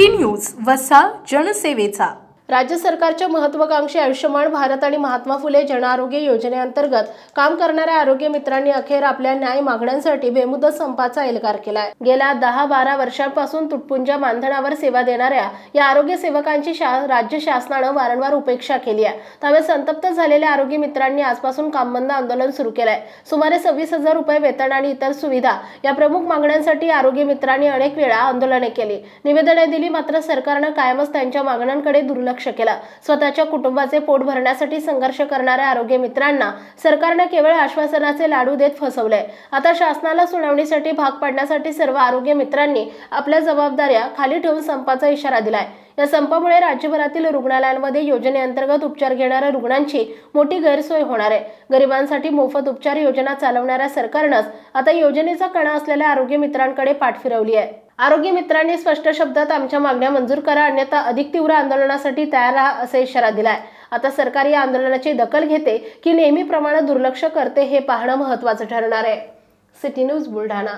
City news वसा जनसेवेचा। राज्य सरकारच्या महत्त्वाकांक्षी आयुष्यमान भारत आणि महात्मा फुले जनआरोग्य योजनेअंतर्गत काम करणाऱ्या आरोग्य मित्रांनी अखेर आपल्या न्याय मागण्यांसाठी बेमुदत संपाचा एल्गार केलाय। गेल्या 10-12 वर्षांपासून तुटपुंज्या मानधनावर सेवा देणाऱ्या या आरोग्य सेवकांची राज्य शासनाने वारंवार उपेक्षा केली आहे। त्यामुळे संतप्त झालेल्या आरोग्य मित्रांनी आजपासून काम बंद आंदोलन सुरू केलंय। सुमारे 26,000 रुपये वेतन आणि इतर सुविधा या प्रमुख मागण्यांसाठी आरोग्य मित्रांनी अनेक वेळा आंदोलने केली, निवेदने दिली, मात्र सरकारने कायमच त्यांच्या मागण्यांकडे दुर्लक्ष केला। स्वतःच्या कुटुंबाचे पोट भरण्यासाठी संघर्ष करणाऱ्या आरोग्य मित्रांना सरकारने केवळ आश्वासनाचे लाडू देत फसवले। आता शासनाला सुनावणीसाठी भाग पाडण्यासाठी सर्व आरोग्य मित्रांनी आपल्या जबाबदाऱ्या खाली ठेवून संपाचा इशारा दिलाय। या संपामुळे राज्यभरातील रुग्णालयांमध्ये योजनेअंतर्गत उपचार घेणाऱ्या रुग्णांची मोठी गैरसोय होणार आहे। गरिबांसाठी मोफत उपचार योजना चालवणाऱ्या सरकारनंच आता योजनेचा कणा असलेल्या आरोग्य मित्रांकडे पाठ फिरवली आहे। आरोग्य मित्रांनी स्पष्ट शब्दात आमच्या मागण्या मंजूर करा, अन्यथा अधिक तीव्र आंदोलनासाठी तयार राहा असा इशारा दिलाय। आता सरकार या आंदोलनाची दखल घेते की नेहमीप्रमाणे दुर्लक्ष करते हे पाहणं महत्त्वाचं ठरणार आहे। City news Buldhana.